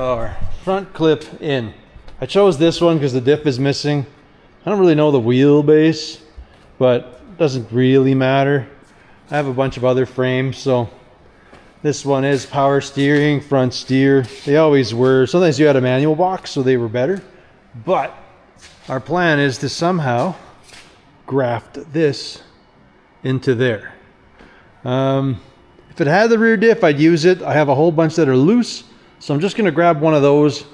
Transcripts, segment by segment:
are. Front clip in. I chose this one because the diff is missing. I don't really know the wheelbase, but it doesn't really matter. I have a bunch of other frames, so this one is power steering, front steer. They always were. Sometimes you had a manual box, so they were better. But our plan is to somehow graft this into there. If it had the rear diff, I'd use it. I have a whole bunch that are loose, so I'm just going to grab one of those.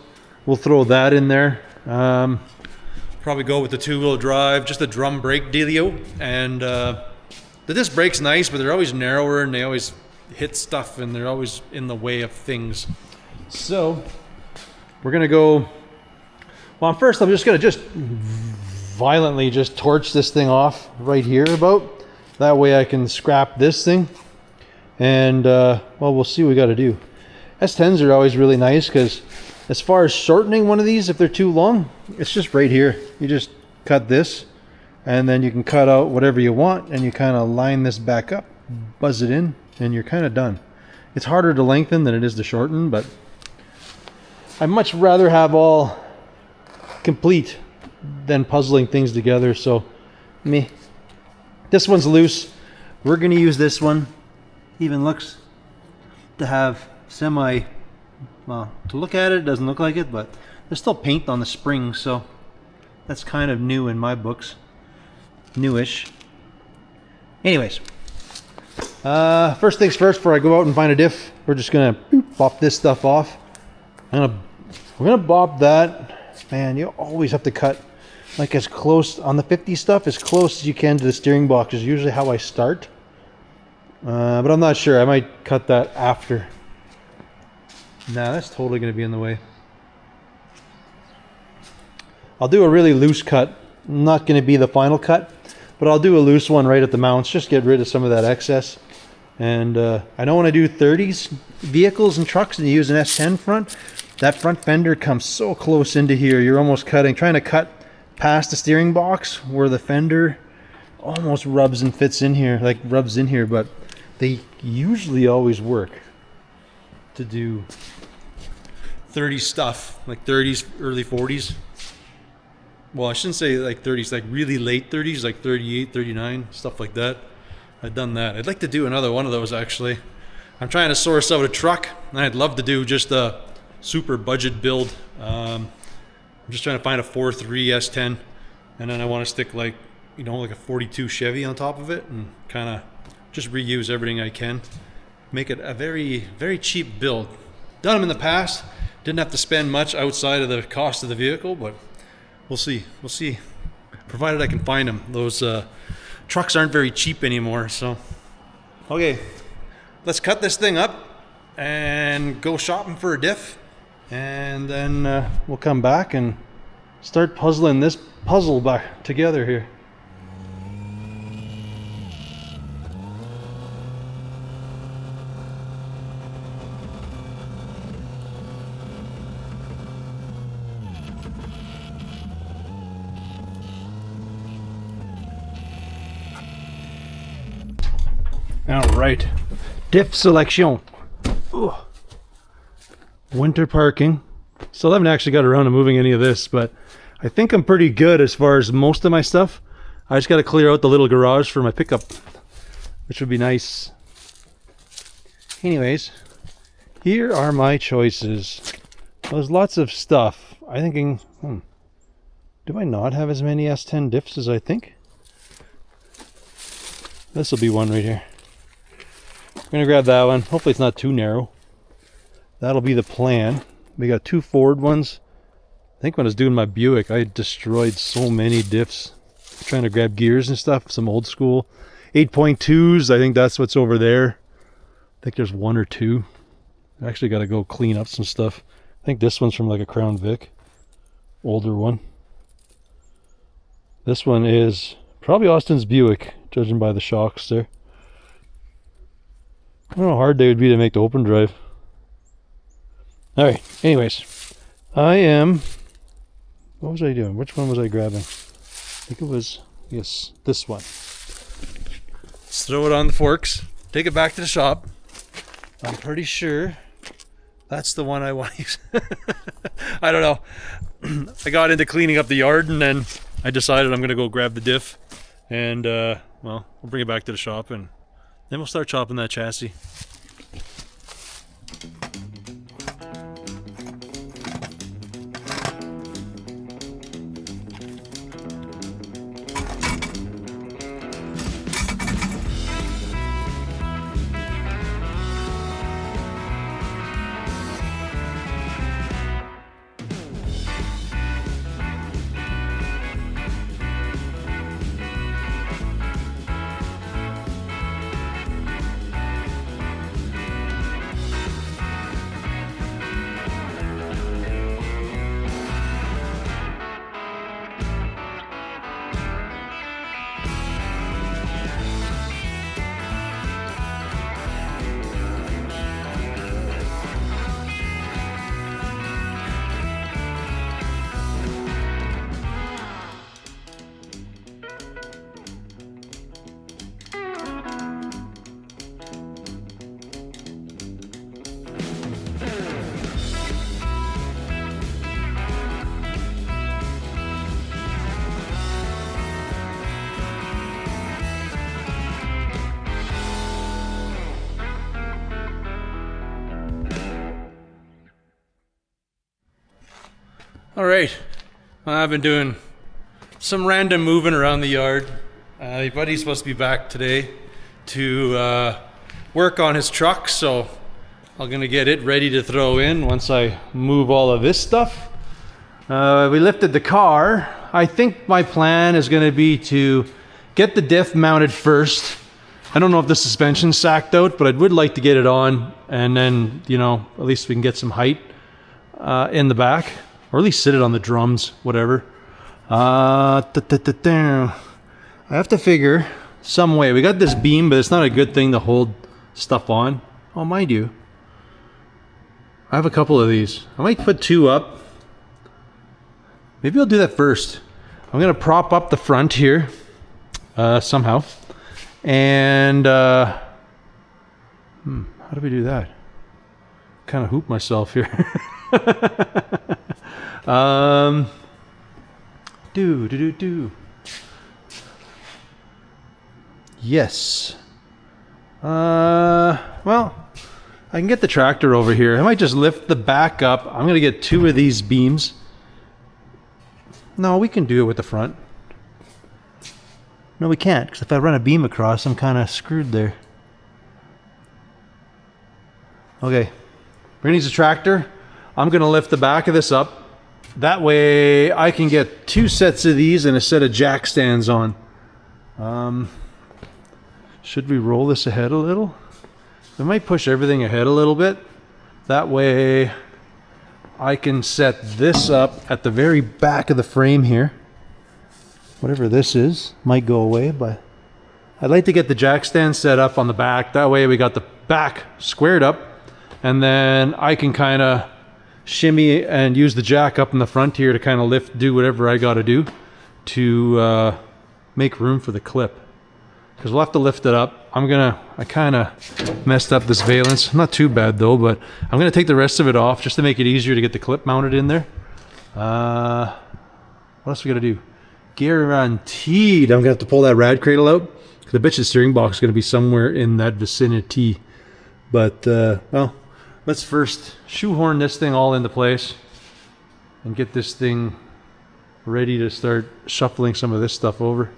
We'll throw that in there. Probably go with the two-wheel drive, just a drum brake dealio. And the disc brake's nice, but they're always narrower and they always hit stuff and they're always in the way of things. So we're going to go... Well, first I'm just going to violently just torch this thing off right here about. That way I can scrap this thing. And, well, we'll see what we got to do. S10s are always really nice because as far as shortening one of these, if they're too long, it's just right here. You just cut this and then you can cut out whatever you want and you kind of line this back up, buzz it in, and you're kind of done. It's harder to lengthen than it is to shorten, but I'd much rather have all complete than puzzling things together. So this one's loose. We're going to use this one. Even looks to have semi, well, to look at it, it doesn't look like it, but there's still paint on the springs, so that's kind of new in my books. Newish. Anyways, first things first, before I go out and find a diff, we're just gonna bop this stuff off. We're gonna bop that. Man, you always have to cut like as close on the 50 stuff, as close as you can to the steering box is usually how I start. But I'm not sure. I might cut that after. Nah, that's totally going to be in the way. I'll do a really loose cut. Not going to be the final cut, but I'll do a loose one right at the mounts. Just get rid of some of that excess. And I know when I do 30s vehicles and trucks and you use an S10 front, that front fender comes so close into here. You're almost trying to cut past the steering box where the fender almost rubs and fits in here, like rubs in here, but they usually always work to do 30 stuff, like 30s, early 40s. Well, I shouldn't say like 30s, like really late 30s, like 38, 39, stuff like that. I've done that. I'd like to do another one of those actually. I'm trying to source out a truck, and I'd love to do just a super budget build. I'm just trying to find a 4.3 S10, and then I want to stick like, you know, like a 42 Chevy on top of it and kind of just reuse everything I can. Make it a very, very cheap build. Done them in the past. Didn't have to spend much outside of the cost of the vehicle, but we'll see. We'll see. Provided I can find them. Those trucks aren't very cheap anymore, so. Okay, let's cut this thing up and go shopping for a diff. And then we'll come back and start puzzling this puzzle back together here. All right, diff selection. Ooh. Winter parking. Still haven't actually got around to moving any of this, but I think I'm pretty good as far as most of my stuff. I just got to clear out the little garage for my pickup, which would be nice. Anyways, here are my choices. Well, there's lots of stuff. I'm thinking, do I not have as many S10 diffs as I think? This will be one right here. I'm gonna grab that one. Hopefully it's not too narrow. That'll be the plan. We got two Ford ones. I think when I was doing my Buick, I destroyed so many diffs trying to grab gears and stuff. Some old school 8.2s. I think that's what's over there. I think there's one or two. I actually got to go clean up some stuff. I think this one's from like a Crown Vic, older one. This one is probably Austin's Buick, judging by the shocks there. I don't know how hard they would be to make the open drive. Alright, anyways, I am, what was I doing? Which one was I grabbing? I think it was, yes, this one. Let's throw it on the forks, take it back to the shop. I'm pretty sure That's the one I want to use. I don't know. I got into cleaning up the yard, and then I decided I'm going to go grab the diff, and well, we'll bring it back to the shop, and then we'll start chopping that chassis. All right, I've been doing some random moving around the yard. My buddy's supposed to be back today to work on his truck, so I'm gonna get it ready to throw in once I move all of this stuff. We lifted the car. I think my plan is gonna be to get the diff mounted first. I don't know if the suspension's sacked out, but I would like to get it on, and then, you know, at least we can get some height in the back. Or at least sit it on the drums, whatever. I have to figure some way. We got this beam, but it's not a good thing to hold stuff on. Oh, mind you, I have a couple of these. I might put two up. Maybe I'll do that first. I'm gonna prop up the front here somehow. And how do we do that? Kind of hoop myself here. Yes. Well, I can get the tractor over here. I might just lift the back up. I'm gonna get two of these beams. No, we can do it with the front. No, we can't, because if I run a beam across, I'm kind of screwed there. Okay, we're gonna use a tractor. I'm gonna lift the back of this up. That way I can get two sets of these and a set of jack stands on. Should we roll this ahead a little? We might push everything ahead a little bit. That way I can set this up at the very back of the frame here. Whatever this is might go away, but I'd like to get the jack stand set up on the back. That way we got the back squared up, and then I can kind of shimmy and use the jack up in the front here to kind of lift, do whatever I got to do to make room for the clip, because we'll have to lift it up. I kind of messed up this valence, not too bad though, but I'm gonna take the rest of it off just to make it easier to get the clip mounted in there. What else we gotta do? Guaranteed I'm gonna have to pull that rad cradle out, because I bet the steering box is gonna be somewhere in that vicinity. But well, let's first shoehorn this thing all into place and get this thing ready to start shuffling some of this stuff over.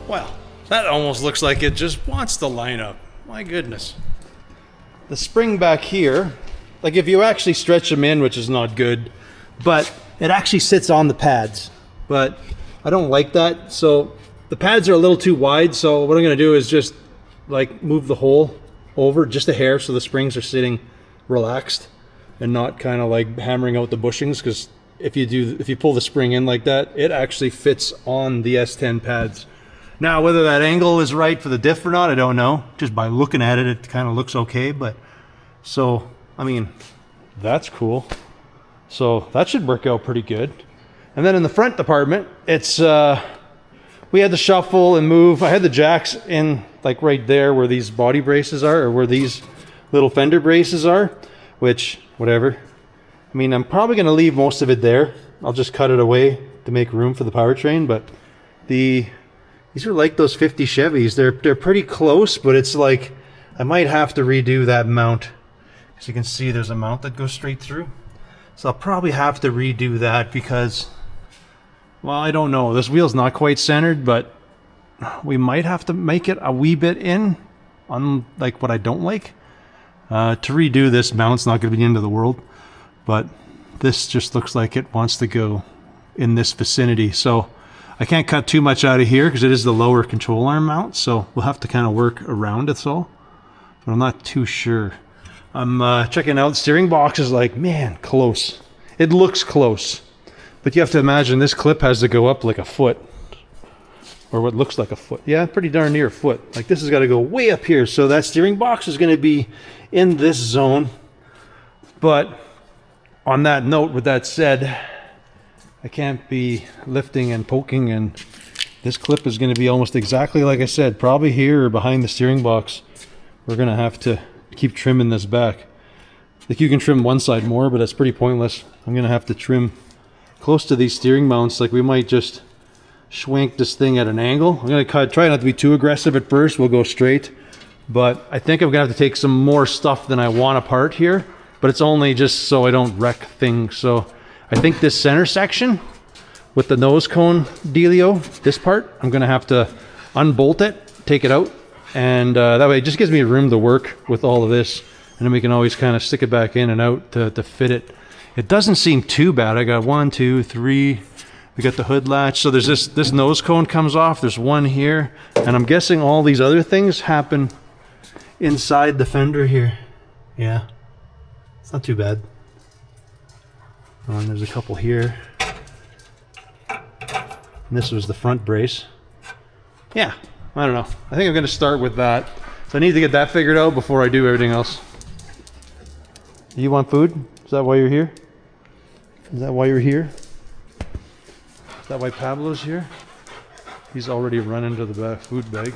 Well, that almost looks like it just wants to line up. My goodness. The spring back here, like if you actually stretch them in, which is not good, but it actually sits on the pads. But I don't like that. So the pads are a little too wide. So what I'm going to do is just like move the hole over just a hair so the springs are sitting relaxed and not kind of like hammering out the bushings, because if you pull the spring in like that, it actually fits on the S10 pads. Now, whether that angle is right for the diff or not, I don't know. Just by looking at it, it kind of looks okay. But so, I mean, that's cool. So that should work out pretty good. And then in the front department, it's we had to shuffle and move. I had the jacks in like right there where these body braces are, or where these little fender braces are, which, whatever. I mean, I'm probably going to leave most of it there. I'll just cut it away to make room for the powertrain. But these are like those 50 Chevys. They're pretty close, but it's like I might have to redo that mount. As you can see, there's a mount that goes straight through. So I'll probably have to redo that because, well, I don't know. This wheel's not quite centered, but we might have to make it a wee bit in on like what I don't like. To redo this mount's not going to be the end of the world, but this just looks like it wants to go in this vicinity. So I can't cut too much out of here because it is the lower control arm mount. So we'll have to kind of work around it all, but I'm not too sure. I'm checking out steering box is like, man, close. It looks close, but you have to imagine this clip has to go up like a foot, or what looks like a foot. Yeah, pretty darn near a foot. Like this has got to go way up here. So that steering box is going to be in this zone. But on that note, with that said, I can't be lifting and poking, and this clip is going to be almost exactly like I said, probably here or behind the steering box. We're going to have to keep trimming this back. Like you can trim one side more, but that's pretty pointless. I'm going to have to trim close to these steering mounts. Like we might just schwank this thing at an angle. I'm going to try not to be too aggressive at first. We'll go straight, but I think I'm going to have to take some more stuff than I want apart here, but it's only just so I don't wreck things. So I think this center section with the nose cone dealio, this part, I'm going to have to unbolt it, take it out, and that way it just gives me room to work with all of this, and then we can always kind of stick it back in and out to fit it. It doesn't seem too bad. I got 1, 2, 3. We got the hood latch. So there's this nose cone comes off. There's one here, and I'm guessing all these other things happen inside the fender here. Yeah, it's not too bad. And there's a couple here. And this was the front brace. Yeah, I don't know. I think I'm going to start with that. So I need to get that figured out before I do everything else. You want food? Is that why you're here? Is that why you're here? Is that why Pablo's here? He's already run into the food bag.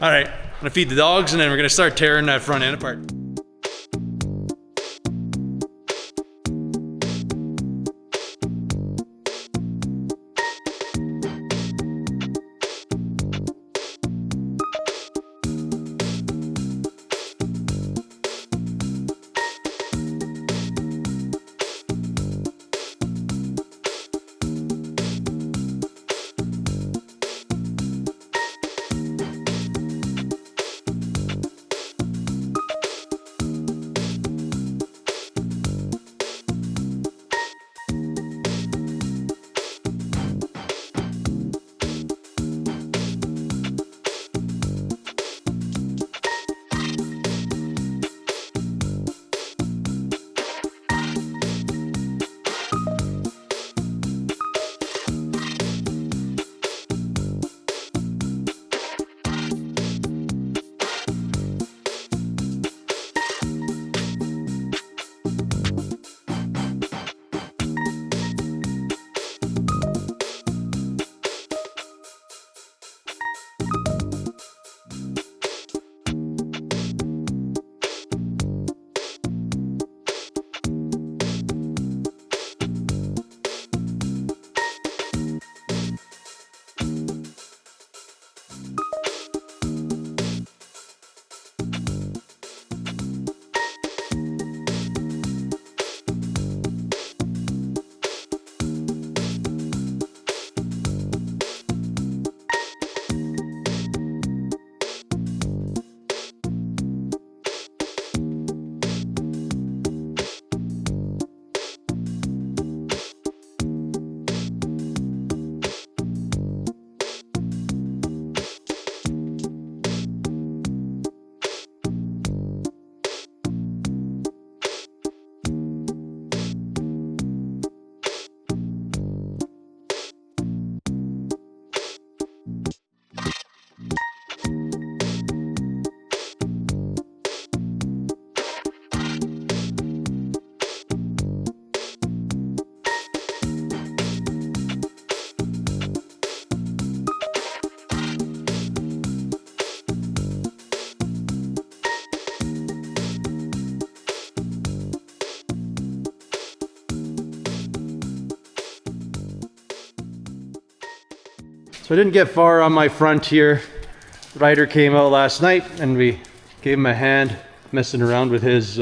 All right, I'm gonna feed the dogs and then we're gonna start tearing that front end apart. So I didn't get far on my front here. Ryder came out last night and we gave him a hand messing around with his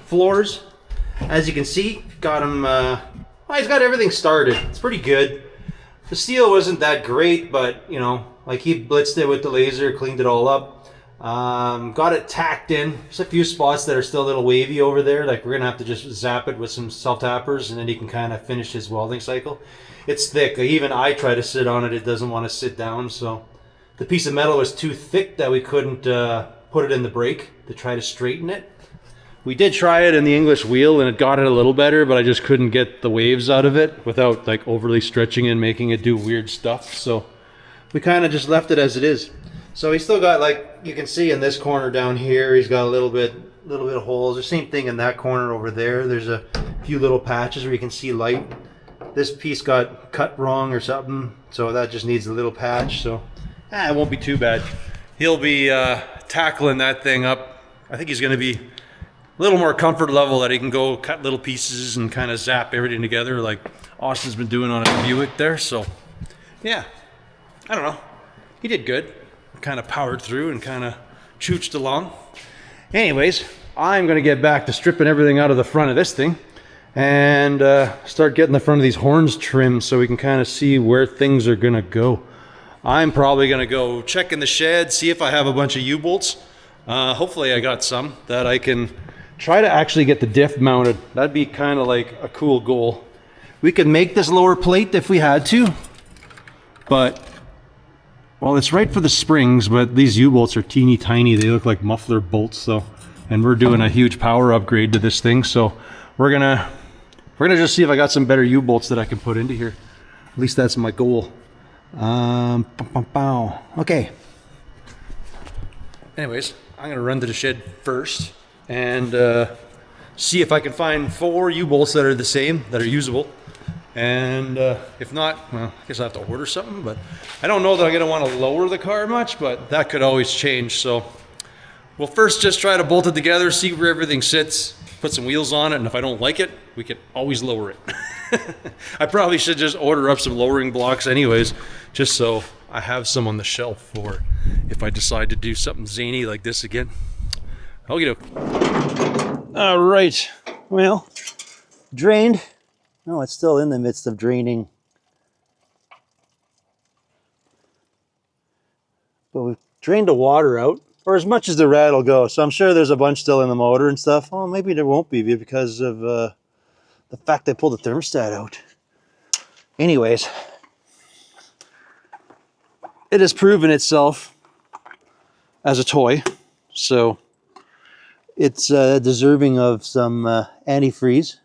floors. As you can see, got him, well, he's got everything started. It's pretty good. The steel wasn't that great, but you know, like he blitzed it with the laser, cleaned it all up. Got it tacked in. There's a few spots that are still a little wavy over there. Like we're gonna have to just zap it with some self-tappers and then he can kind of finish his welding cycle. It's thick. Even I try to sit on it. It doesn't want to sit down. So the piece of metal was too thick that we couldn't put it in the brake to try to straighten it. We did try it in the English wheel and it got it a little better, but I just couldn't get the waves out of it without like overly stretching and making it do weird stuff. So we kind of just left it as it is. So he's still got, like you can see in this corner down here, he's got a little bit of holes. The same thing in that corner over there. There's a few little patches where you can see light. This piece got cut wrong or something, so that just needs a little patch. So it won't be too bad. He'll be tackling that thing up. I think he's going to be a little more comfort level that he can go cut little pieces and kind of zap everything together like Austin's been doing on a Buick there. So yeah, I don't know. He did good. Kind of powered through and kind of chooched along. Anyways, I'm going to get back to stripping everything out of the front of this thing and start getting the front of these horns trimmed so we can kind of see where things are going to go. I'm probably going to go check in the shed, see if I have a bunch of U-bolts. Hopefully I got some that I can try to actually get the diff mounted. That'd be kind of like a cool goal. We could make this lower plate if we had to, but well, it's right for the springs, but these U-bolts are teeny tiny. They look like muffler bolts, so, and we're doing a huge power upgrade to this thing, so we're gonna just see if I got some better U-bolts that I can put into here. At least that's my goal. Okay. Anyways, I'm gonna run to the shed first and see if I can find 4 U-bolts that are the same, that are usable. And if not, well, I guess I have to order something, but I don't know that I'm gonna want to lower the car much, but that could always change. So we'll first just try to bolt it together, see where everything sits, put some wheels on it, and if I don't like it, we can always lower it. I probably should just order up some lowering blocks anyways, just so I have some on the shelf for if I decide to do something zany like this again. Okey doke. All right, well, drained. No, it's still in the midst of draining. But we've drained the water out, or as much as the rat will go. So I'm sure there's a bunch still in the motor and stuff. Oh, maybe there won't be because of the fact I pulled the thermostat out. Anyways, it has proven itself as a toy. So it's deserving of some antifreeze.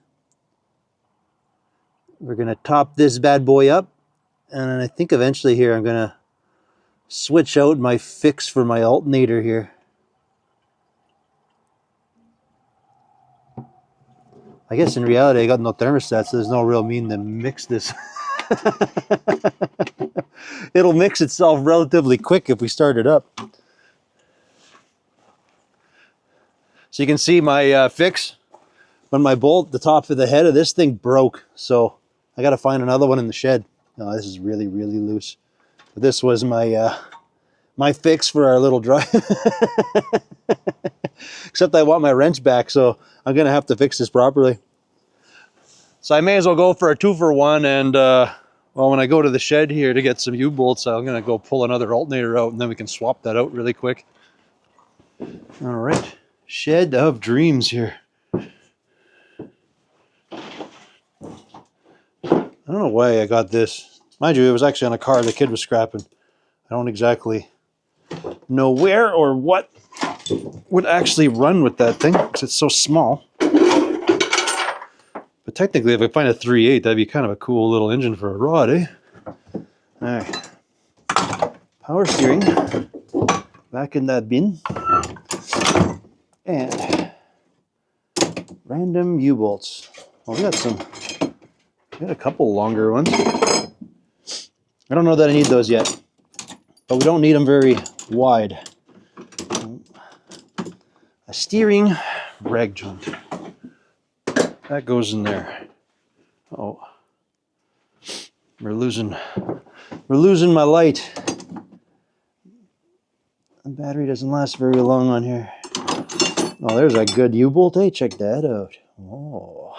We're going to top this bad boy up, and I think eventually here I'm going to switch out my fix for my alternator here. I guess in reality I got no thermostat, so there's no real mean to mix this. It'll mix itself relatively quick if we start it up. So you can see my fix. When my bolt, the top of the head of this thing broke, so I got to find another one in the shed. Oh, this is really, really loose. But this was my my fix for our little drive. Except I want my wrench back, so I'm gonna have to fix this properly. So I may as well go for a 2-for-1, and well, when I go to the shed here to get some U-bolts, I'm gonna go pull another alternator out, and then we can swap that out really quick. All right, shed of dreams here. I don't know why I got this. Mind you, it was actually on a car the kid was scrapping. I don't exactly know where or what would actually run with that thing because it's so small. But technically, if I find a 3.8, that'd be kind of a cool little engine for a rod, eh? All right. Power steering. Back in that bin. And random U-bolts. Well, we got a couple longer ones. I don't know that I need those yet, but we don't need them very wide. A steering rag joint. That goes in there. Oh, we're losing We're losing my light. The battery doesn't last very long on here. Oh, there's a good U-bolt. Hey, check that out. Oh.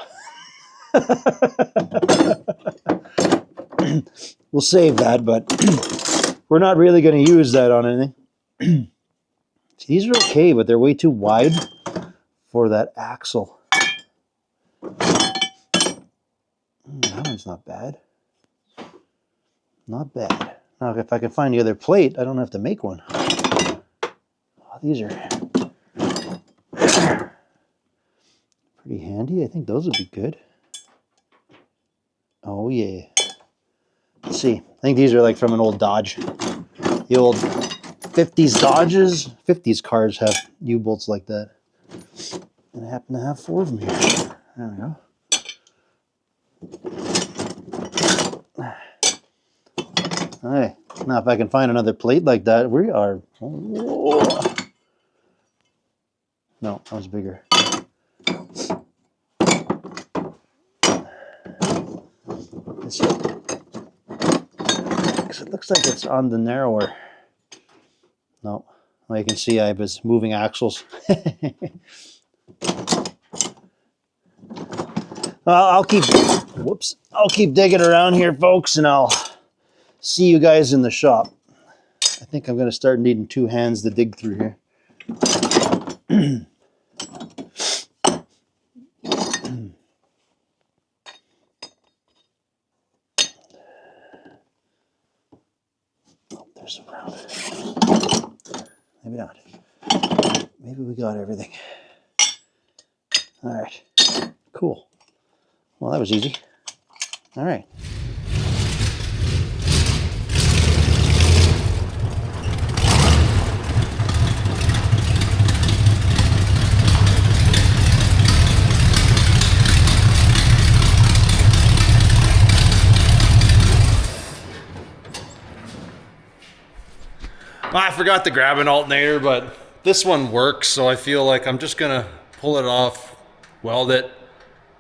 We'll save that, but we're not really going to use that on anything. These are okay, but they're way too wide for that axle. That one's not bad. Not bad. Now, if I can find the other plate, I don't have to make one. Oh, these are pretty handy. I think those would be good. Oh, yeah. Let's see. I think these are like from an old Dodge. The old 50s Dodges. 50s cars have U-bolts like that. And I happen to have 4 of them here. There we go. All right. Now, if I can find another plate like that, we are... Whoa. No, that was bigger. Let's see. Because it looks like it's on the narrower. No. Well, you can see I was moving axles. I'll keep digging around here, folks, and I'll see you guys in the shop. I think I'm going to start needing 2 hands to dig through here. Oh, there's a round. Maybe not. Maybe we got everything. All right. Cool. Well, that was easy. All right. I forgot to grab an alternator, but this one works, so I feel like I'm just gonna pull it off, weld it,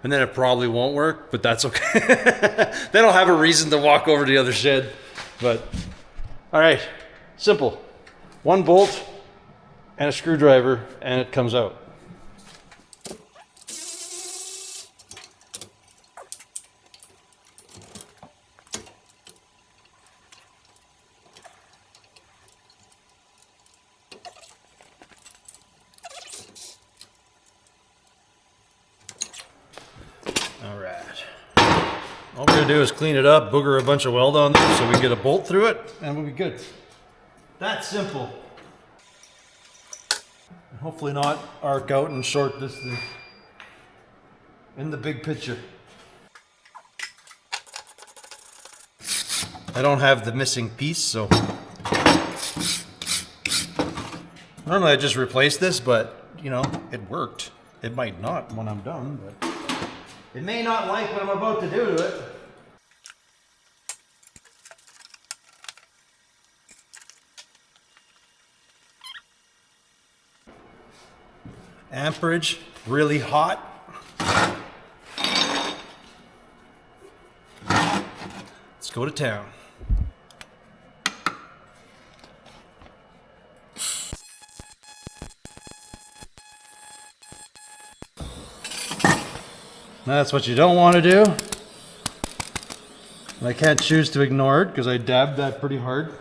and then it probably won't work, but that's okay. Then I'll have a reason to walk over to the other shed. But all right, simple. 1 bolt and a screwdriver, and it comes out. All we're gonna do is clean it up, booger a bunch of weld on there so we can get a bolt through it, and we'll be good. That's simple. And hopefully not arc out and short this thing in the big picture. I don't have the missing piece, so normally I just replace this, but you know, it worked. It might not when I'm done, but it may not like what I'm about to do to it. Amperage, really hot. Let's go to town. That's what you don't want to do. And I can't choose to ignore it because I dabbed that pretty hard.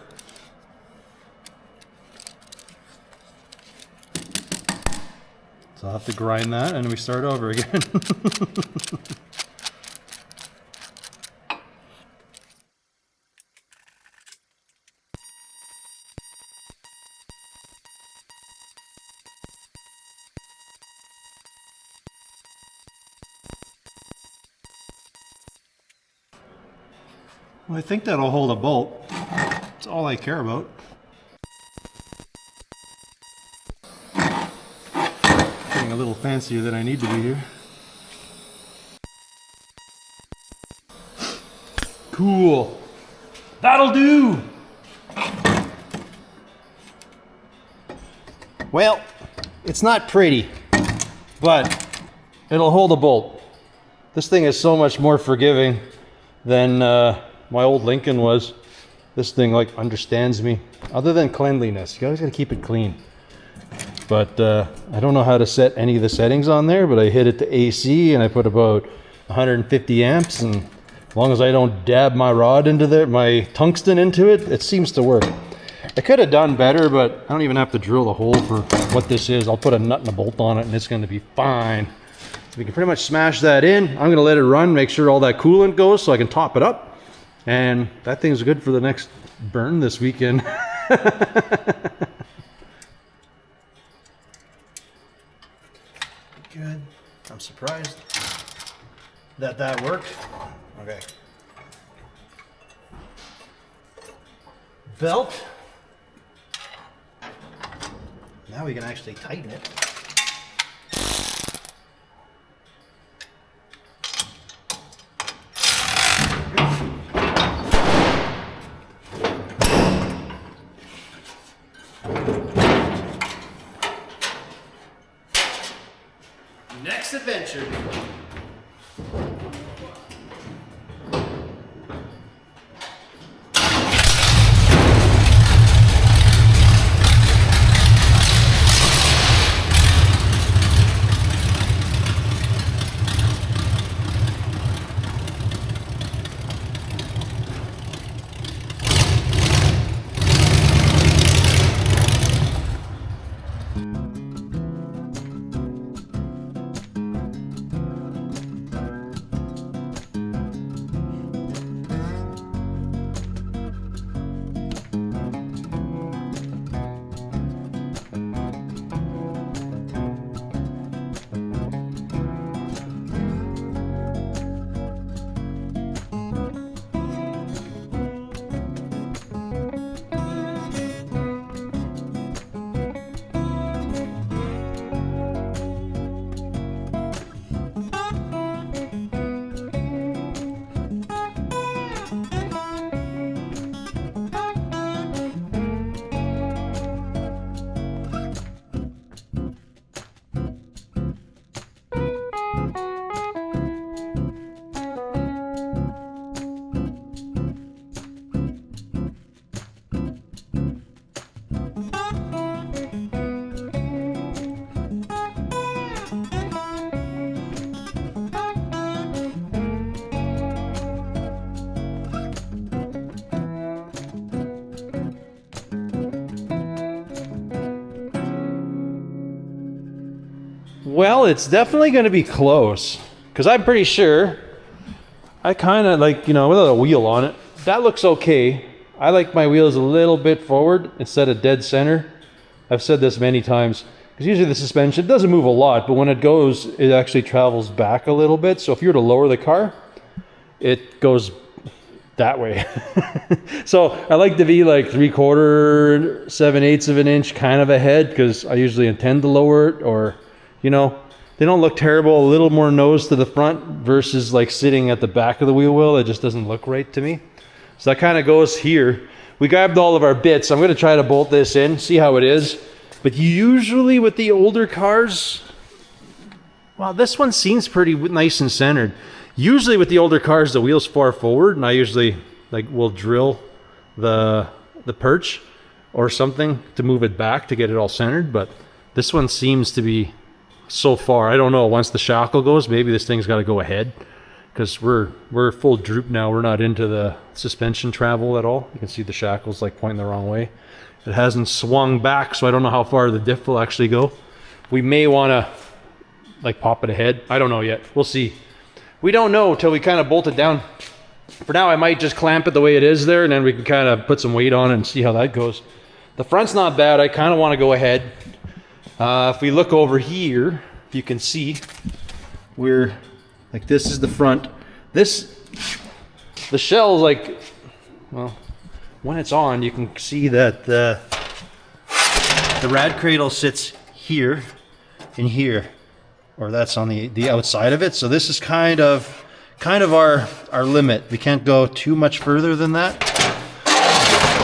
So I'll have to grind that and we start over again. Well, I think that'll hold a bolt. That's all I care about. Getting a little fancier than I need to be here. Cool. That'll do. Well, it's not pretty, but it'll hold a bolt. This thing is so much more forgiving than my old Lincoln was. This thing like understands me. Other than cleanliness, you always gotta keep it clean. But I don't know how to set any of the settings on there, but I hit it to AC and I put about 150 amps, and as long as I don't dab my rod into there, my tungsten into it, it seems to work. I could have done better, but I don't even have to drill a hole for what this is. I'll put a nut and a bolt on it and it's gonna be fine. So we can pretty much smash that in. I'm gonna let it run, make sure all that coolant goes so I can top it up. And that thing's good for the next burn this weekend. Good. I'm surprised that worked. Okay. Belt. Now we can actually tighten it. Next adventure. Well, it's definitely going to be close, because I'm pretty sure I kind of like, you know, without a wheel on it, that looks okay. I like my wheels a little bit forward instead of dead center. I've said this many times, because usually the suspension doesn't move a lot, but when it goes, it actually travels back a little bit. So if you were to lower the car, it goes that way. So I like to be like 3/4, 7/8 of an inch kind of ahead, because I usually intend to lower it, or, you know, they don't look terrible. A little more nose to the front versus like sitting at the back of the wheel well. It just doesn't look right to me. So that kind of goes here. We grabbed all of our bits. I'm going to try to bolt this in, see how it is. But usually with the older cars, well, this one seems pretty nice and centered. Usually with the older cars, the wheel's far forward, and I usually like will drill the perch or something to move it back to get it all centered. But this one seems to be so far. I don't know. Once the shackle goes, maybe this thing's got to go ahead, because we're full droop now. We're not into the suspension travel at all. You can see the shackle's like pointing the wrong way. It hasn't swung back, so I don't know how far the diff will actually go. We may want to like pop it ahead. I don't know yet. We'll see. We don't know till we kind of bolt it down. For now, I might just clamp it the way it is there, and then we can kind of put some weight on it and see how that goes. The front's not bad. I kind of want to go ahead. If we look over here, you can see we're like, this is the front. The shell's like, well, when it's on, you can see that the rad cradle sits here and here, or that's on the outside of it. So this is kind of our limit. We can't go too much further than that,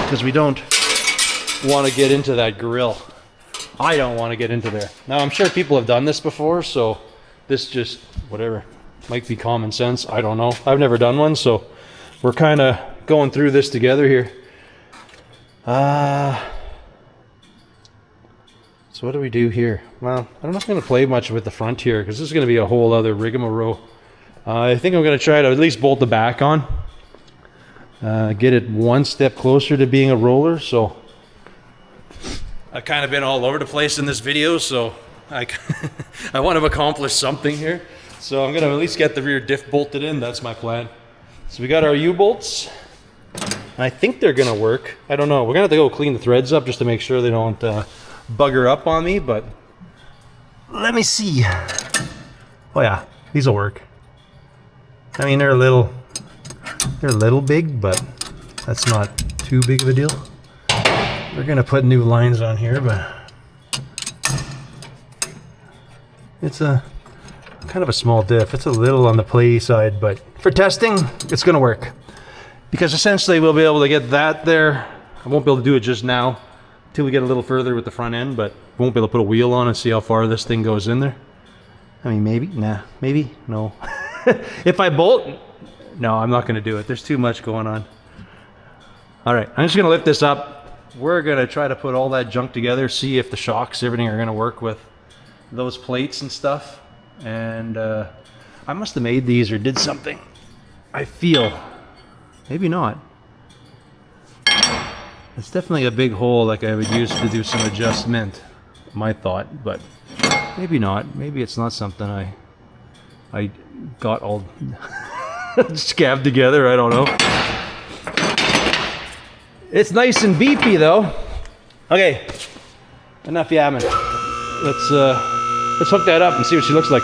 because we don't want to get into that grill. I don't want to get into there. Now, I'm sure people have done this before, so this just, whatever, might be common sense. I don't know. I've never done one, so we're kind of going through this together here. So what do we do here? Well, I'm not going to play much with the front here because this is going to be a whole other rigmarole. I think I'm going to try to at least bolt the back on. Get it one step closer to being a roller. So I've kind of been all over the place in this video, so I want to accomplish something here. So I'm going to at least get the rear diff bolted in. That's my plan. So we got our U-bolts. I think they're going to work. I don't know. We're going to have to go clean the threads up just to make sure they don't bugger up on me, but let me see. Oh yeah, these will work. I mean, they're a little big, but that's not too big of a deal. We're going to put new lines on here, but it's a kind of a small diff. It's a little on the play side, but for testing, it's going to work. Because essentially we'll be able to get that there. I won't be able to do it just now until we get a little further with the front end, but we won't be able to put a wheel on and see how far this thing goes in there. I mean, maybe, nah, maybe, no. If I bolt, no, I'm not gonna do it. There's too much going on. All right, I'm just gonna lift this up. We're gonna try to put all that junk together, see if the shocks, everything are gonna work with those plates and stuff. And I must have made these or did something. I feel. Maybe not. It's definitely a big hole like I would use to do some adjustment, my thought, but maybe not. Maybe it's not something I got all scabbed together, I don't know. It's nice and beefy though. Okay, enough yamming. Let's hook that up and see what she looks like.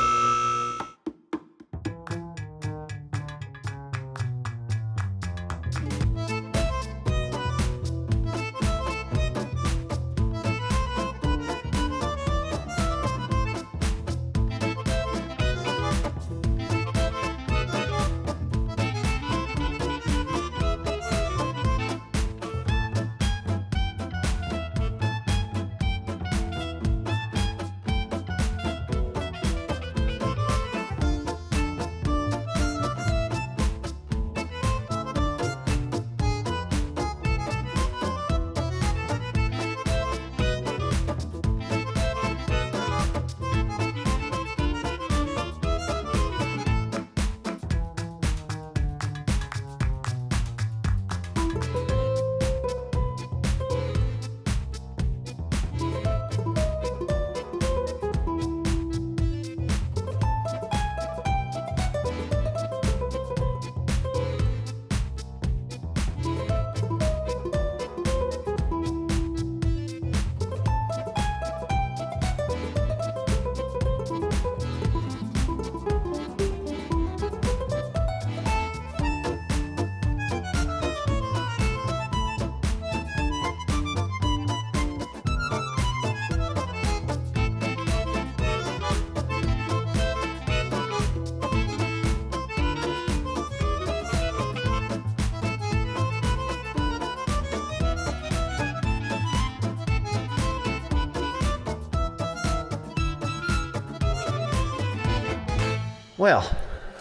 Well,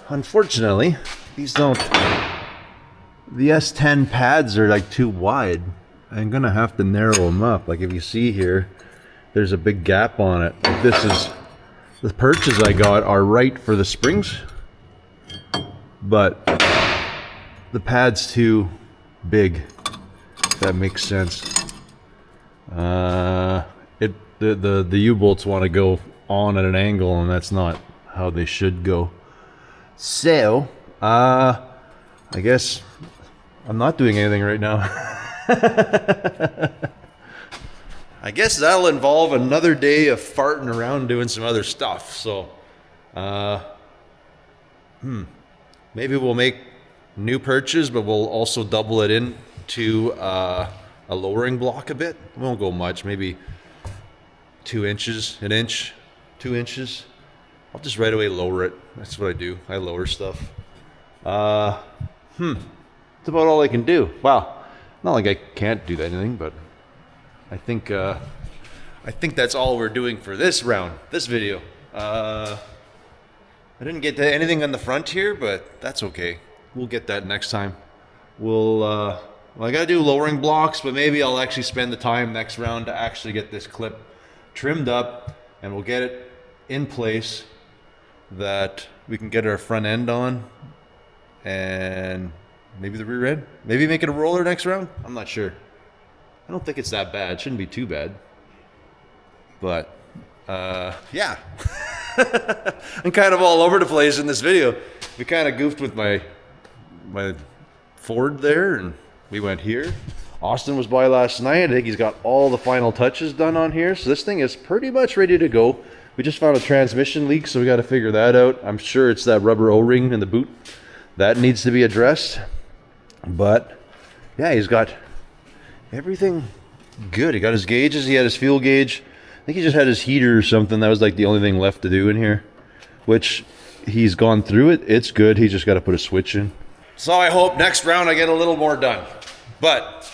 unfortunately, these don't... The S10 pads are like too wide. I'm gonna have to narrow them up. Like if you see here, there's a big gap on it. Like this is... The perches I got are right for the springs, but the pad's too big, if that makes sense. The U-bolts want to go on at an angle, and that's not how they should go. So, I guess I'm not doing anything right now. I guess that'll involve another day of farting around doing some other stuff. So, maybe we'll make new perches, but we'll also double it into a lowering block a bit. It won't go much, maybe 2 inches, an inch, 2 inches. I'll just right away lower it. That's what I do. I lower stuff. That's about all I can do. Wow. Not like I can't do anything, but I think that's all we're doing for this round, this video. I didn't get to anything on the front here, but that's okay. We'll get that next time. We'll Well, I got to do lowering blocks, but maybe I'll actually spend the time next round to actually get this clip trimmed up, and we'll get it in place that we can get our front end on, and maybe the rear end. Maybe make it a roller next round. I'm not sure. I don't think it's that bad. It shouldn't be too bad. But yeah. I'm kind of all over the place in this video. We kind of goofed with my Ford there, and we went here. Austin was by last night. I think he's got all the final touches done on here. So this thing is pretty much ready to go. We just found a transmission leak, so we got to figure that out. I'm sure it's that rubber O-ring in the boot. That needs to be addressed. But yeah, he's got everything good. He got his gauges. He had his fuel gauge. I think he just had his heater or something. That was like the only thing left to do in here, which he's gone through it. It's good. He just got to put a switch in. So I hope next round I get a little more done. But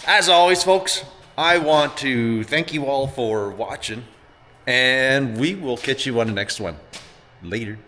as always, folks, I want to thank you all for watching, and we will catch you on the next one. Later.